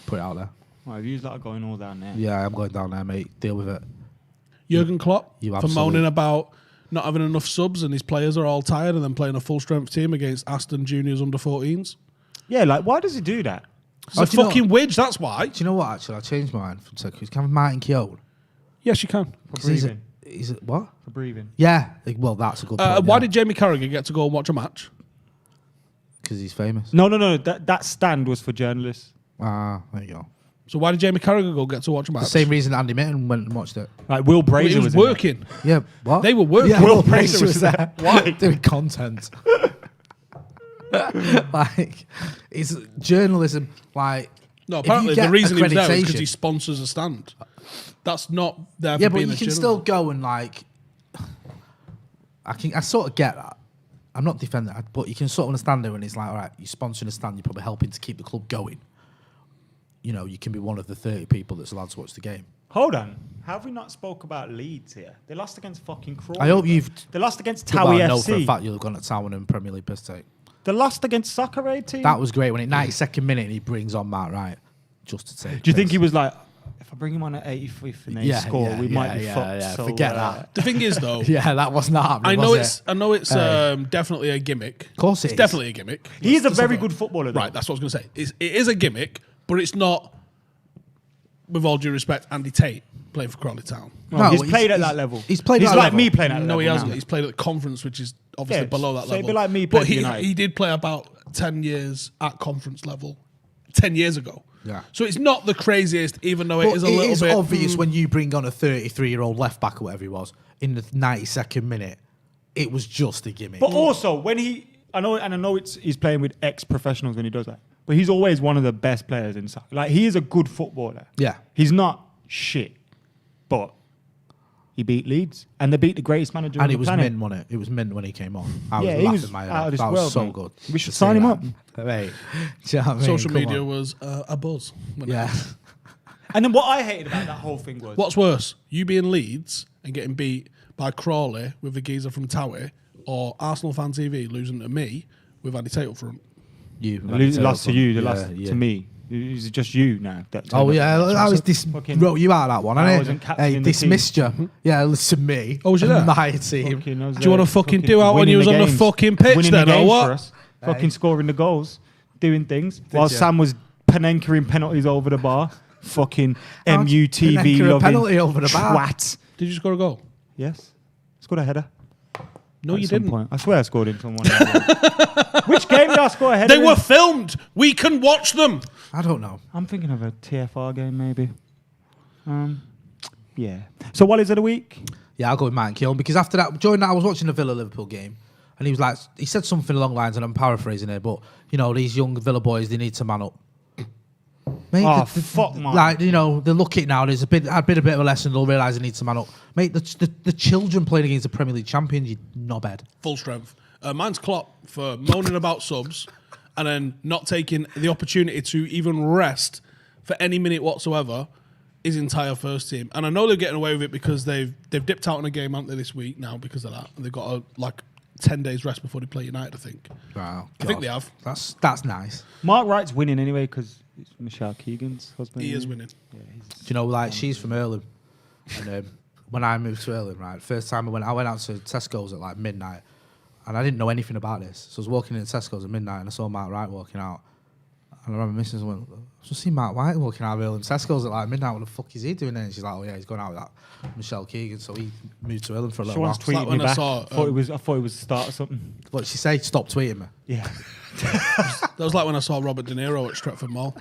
Put it out there. Well, views that are going all down there. Yeah, I'm going down there, mate. Deal with it. Jurgen Klopp You for absolute- moaning about not having enough subs and his players are all tired and then playing a full strength team against Aston Juniors under 14s. Yeah, like, why does he do that? It's Oh, a do you know fucking widge, that's why. Do you know what, actually? I changed my mind from Ted Cruz. Can I have Martin Keown? Yes, you can. For 'Cause he's a- breathing. He's a, what? For breathing. Yeah. Well, that's a good point. Why did Jamie Carragher get to go and watch a match? Because he's famous. No. That stand was for journalists. Ah, there you go. So why did Jamie Carragher go get to watch a match? The same reason Andy Mitten went and watched it. Like, Will Well, Brazier he was in there. working. Yeah, what? They were working. Yeah, Will Will Brazier Brazier was was there. Why? Doing content. Like, it's journalism. Like, No, if apparently you the get reason he was there was because accreditation- he sponsors a stand. That's not there for Yeah, but being you a can journalist. still go and like. I sort of get that. I'm not defending that, but you can sort of understand it when it's like, all right, you're sponsoring a stand, you're probably helping to keep the club going. You know, you can be one of the 30 people that's allowed to watch the game. Hold on. How have we not spoke about Leeds here? They lost against fucking Crawley. I hope you've. They lost against Well, Towie I know for a FC. fact you'll have gone to Town and Premier League piss take. They lost against Soccer Aid team. That was great when at 92nd minute he brings on Matt Wright just to take. Do you think piss. he was like, if I bring him on at 85th and they score, we might be fucked. Yeah, So, forget that. The thing is, though, Yeah, that was not happening. I know was it's it? definitely a gimmick. Of course it It's is. definitely a gimmick. He is a Let's very have good footballer, though. Right, that's what I was going to say. It is a gimmick, but it's not, with all due respect, Andy Tate playing for Crawley Town. Well, No, he's he's- played at he's- that level. he's played He's at that like level. me playing at that No, level. he hasn't. now. He's played at the conference, which is obviously Yeah, below that so it'd level. be like me but playing for United. he did play about 10 years at conference level 10 years ago. Yeah. So it's not the craziest, even though But it is a little bit obvious when you bring on a 33-year-old left back or whatever he was in the 92nd minute. It was just a gimmick. But also, when I know he's playing with ex-professionals when he does that, but he's always one of the best players in soccer. Like, he is a good footballer. Yeah. He's not shit, but he beat Leeds, and they beat the greatest manager on and the it was planet. mint, wasn't it? It was mint when he came on. I Yeah, was he laughing was my head out of off. this That was world, so mate. good. We should to sign see him that. up. Mate, do you know what I mean? social Come media on. was a buzz. when Yeah. And then what I hated about that whole thing was What's worse, you being Leeds and getting beat by Crawley with the geezer from Towie, or Arsenal Fan TV losing to me with Andy Tate up front? You Lost to you, lost to me. Is it just you now? Oh yeah, I was wrote you out of that one. I wasn't captain Hey, in the dismissed team. you. Yeah, listen me. Oh, was you there? My team. Do you want to fucking do out when you was on the fucking pitch winning then, the or games what? for us, fucking scoring the goals, doing things, while you? Sam was panenkering penalties over the bar. Fucking MUTV Panenka a loving penalty over the bar. twat. Did you score a goal? Yes, scored a header. No, At you some didn't. point. I swear I scored in someone. Which game did I score a header? They were in? filmed. We can watch them. I don't know. I'm thinking of a TFR game maybe. Yeah. So what is it a week? Yeah, I'll go with Matt and Keown because after that, during that, I was watching the Villa Liverpool game, and he was like, he said something along the lines, and I'm paraphrasing it, but you know, these young Villa boys, they need to man up. Mate, fuck, man. Like, you know, they look it now. There's a bit of a lesson. They'll realise they need to man up. Mate, the children playing against the Premier League champions, you knobhead. Full strength. Mine's Klopp for moaning about subs and then not taking the opportunity to even rest for any minute whatsoever his entire first team. And I know they're getting away with it because they've dipped out in a game, haven't they, this week now because of that. And they've got 10 days rest before they play United, I think. Wow, I think they have. That's nice. Mark Wright's winning anyway because it's Michelle Keegan's husband. He is winning. Yeah, Do you know, like, she's from Earlham, and when I moved to Earlham, right, first time I went out to Tesco's at like midnight, and I didn't know anything about this. So I was walking into Tesco's at midnight, and I saw Mark Wright walking out, and I remember Mrs. went, "I just seen Mark Wright walking out of Earlham Tesco's at like midnight. What the fuck is he doing there?" And she's like, "Oh yeah, he's going out with that Michelle Keegan." So he moved to Earlham for a little while. Someone's tweeted when me I back. saw, I thought it was the start of something. What did she say? Stop tweeting me. Yeah. That was like when I saw Robert De Niro at Stretford Mall.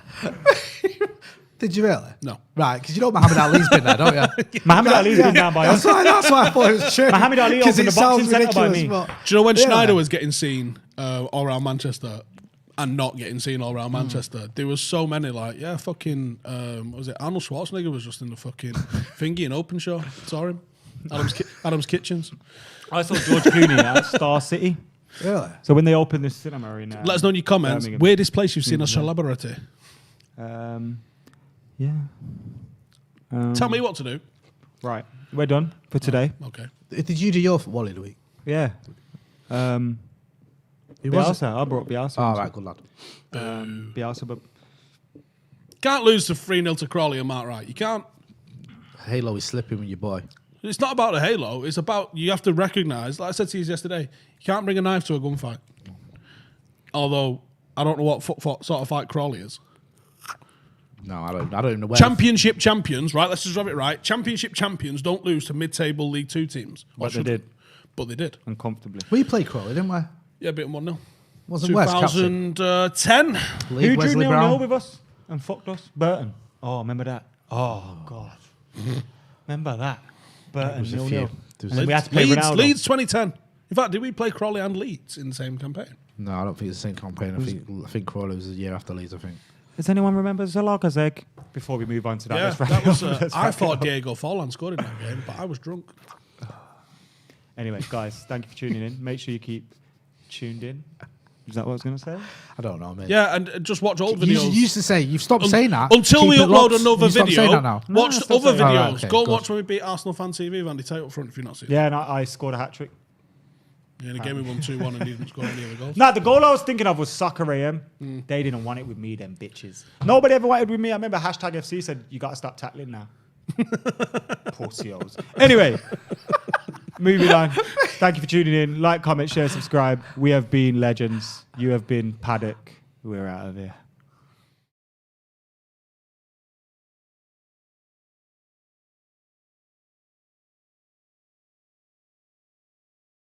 Did you really? No. Right, because you know Muhammad Ali's been there, don't you? Muhammad Ali's been down by us. That's why I thought it was true. Muhammad Ali 'Cause opened it the boxing sounds centre by ridiculous, me. but- Do you know when Yeah. Schneider was getting seen all around Manchester and not getting seen all around Manchester? There was so many fucking, what was it? Arnold Schwarzenegger was just in the fucking thingy in Open Show. Saw him. Adam's Kitchens. I saw George Clooney at Star City. Really? So when they opened the cinema in Let us know in your comments. Birmingham. Weirdest place you've seen a celebrity. Yeah. Tell me what to do. Right. We're done for today. Okay. Did you do your Wally of the week? Yeah. Who was it? Bielsa. I brought Bielsa. Oh, right, good lad. Bielsa, but Can't lose to 3-0 to Crawley and Mark Wright. You can't. Halo is slipping with your boy. It's not about the halo. It's about you have to recognise, like I said to you yesterday, you can't bring a knife to a gunfight. Although, I don't know what sort of fight Crawley is. No, I don't even know where. Championship champions, right? Let's just have it right. Championship champions don't lose to mid-table League 2 teams. But they did. But they did. Uncomfortably. We played Crawley, didn't we? Yeah, beat them 1-0. Wasn't West captain? 2010. Who drew Wesley 0-0 Brown. with us and fucked us? Burton. Oh, remember that? Oh, God. Remember that? Burton, was a 0-0. few. And There was then we had to play Leeds, Ronaldo. Leeds 2010. In fact, did we play Crawley and Leeds in the same campaign? No, I don't think it's the same campaign. I think Crawley was a year after Leeds, I think. Does anyone remember Zalaga's egg? Before we move on to that, Yeah, let's wrap that it was. up. Let's I wrap it thought up. Diego Forlan scored in that game, but I was drunk. Anyway, guys, thank you for tuning in. Make sure you keep tuned in. Is that what I was going to say? I don't know, mate. Yeah, and just watch old You videos. used to say, you've stopped saying that. Until Keep we it upload locked. another You stopped saying video, that now. No, watch I the still other say that. videos. Alright, okay, Go and good. watch when we beat Arsenal Fan TV with Andy Tate up front if you've not seen it. Yeah, and I scored a hat-trick. Yeah, in a game we won 2-1 and he didn't score any other goals. Nah, the goal I was thinking of was Soccer AM. They didn't want it with me, them bitches. Nobody ever wanted it with me. I remember hashtag FC said, you got to stop tackling now. Pussios. Anyway, moving on. Thank you for tuning in. Like, comment, share, subscribe. We have been legends. You have been Paddock. We're out of here.